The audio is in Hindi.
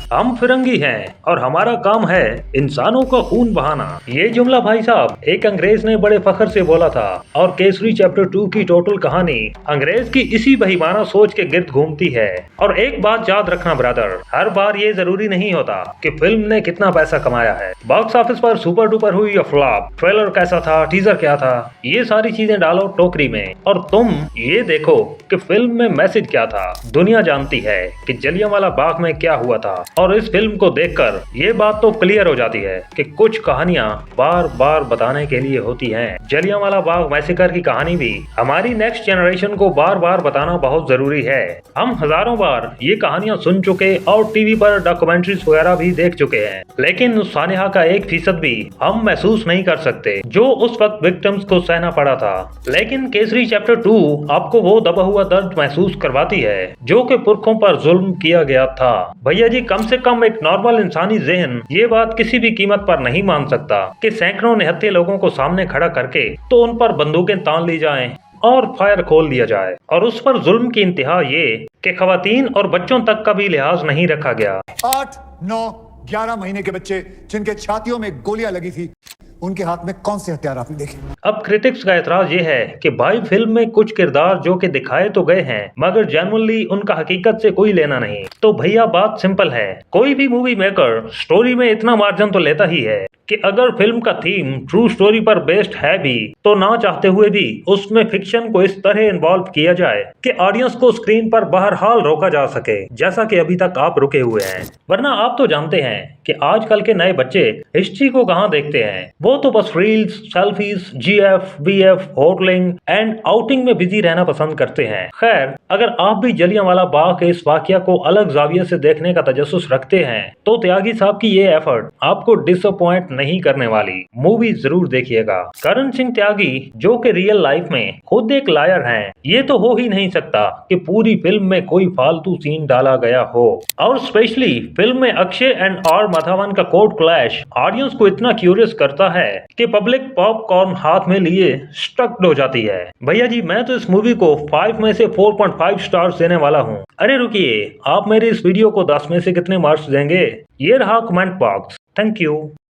हम फिरंगी हैं और हमारा काम है इंसानों का खून बहाना। ये जुमला भाई साहब एक अंग्रेज ने बड़े फख्र से बोला था और केसरी चैप्टर 2 की टोटल कहानी अंग्रेज की इसी बेईमाना सोच के गिर्द घूमती है। और एक बात याद रखना ब्रदर, हर बार ये जरूरी नहीं होता कि फिल्म ने कितना पैसा कमाया है, बॉक्स ऑफिस पर सुपर डुपर हुई या फ्लॉप, ट्रेलर कैसा था, टीजर क्या था, ये सारी चीजें डालो टोकरी में और तुम ये देखो कि फिल्म में मैसेज क्या था। दुनिया जानती है कि जलियांवाला बाग में क्या हुआ था और इस फिल्म को देखकर ये बात तो क्लियर हो जाती है कि कुछ कहानियां बार बार बताने के लिए होती हैं। जलियांवाला बाग मैसेकर की कहानी भी हमारी नेक्स्ट जनरेशन को बार बार बताना बहुत जरूरी है। हम हजारों बार ये कहानियां सुन चुके और टीवी पर डॉक्यूमेंट्रीज वगैरह भी देख चुके हैं, लेकिन उस सानिहा का 1% भी हम महसूस नहीं कर सकते जो उस वक्त विक्टिम्स को सहना पड़ा था। लेकिन केसरी चैप्टर 2 आपको वो दबा हुआ दर्द महसूस करवाती है जो कि पुरखों पर जुल्म किया गया था। भैया जी, कम से कम एक नॉर्मल इंसानी ज़हन ये बात किसी भी कीमत पर नहीं मान सकता कि सैकड़ों निहत्थे लोगों को सामने खड़ा करके तो उन पर बंदूकें तान ली जाएं और फायर खोल दिया जाए और उस पर जुल्म की इंतहा ये कि खवातीन और बच्चों तक का भी लिहाज नहीं रखा गया। 8, 9, 11 महीने के बच्चे जिनके छातियों में गोलियां लगी थी, उनके हाथ में कौन से हथियार आपने देखे? अब क्रिटिक्स का एतराज ये है कि भाई फिल्म में कुछ किरदार जो कि दिखाए तो गए हैं मगर जेन्युइनली उनका हकीकत से कोई लेना नहीं। तो भैया बात सिंपल है, कोई भी मूवी मेकर स्टोरी में इतना मार्जिन तो लेता ही है कि अगर फिल्म का थीम ट्रू स्टोरी पर बेस्ड है भी तो ना चाहते हुए भी उसमें फिक्शन को इस तरह इन्वॉल्व किया जाए कि ऑडियंस को स्क्रीन पर बहरहाल रोका जा सके, जैसा कि अभी तक आप रुके हुए हैं। वरना आप तो जानते हैं कि आजकल के नए बच्चे हिस्ट्री को कहाँ देखते हैं, वो तो बस reels, selfies, GF, BF, होटलिंग and outing में बिजी रहना पसंद करते हैं। खैर, अगर आप भी जलियांवाला बाग के इस वाकया को अलग जाविये से देखने का तजस्सुस रखते हैं तो त्यागी साहब की ये एफर्ट आपको डिसअपॉइंट नहीं करने वाली। मूवी जरूर देखिएगा। करण सिंह त्यागी जो कि रियल लाइफ में खुद एक लायर हैं, ये तो हो ही नहीं सकता कि पूरी फिल्म में कोई फालतू सीन डाला गया हो। और स्पेशली फिल्म में अक्षय एंड आर माधवन का कोर्ट क्लैश ऑडियंस को इतना क्यूरियस करता है कि पब्लिक पॉपकॉर्न हाथ में लिए स्टक्ड हो जाती है। भैया जी, मैं तो इस मूवी को 5 में से 4.5 स्टार्स देने वाला हूँ। अरे रुकिए, आप मेरे इस वीडियो को 10 में से कितने मार्क्स देंगे? ये रहा कमेंट बॉक्स। Thank you.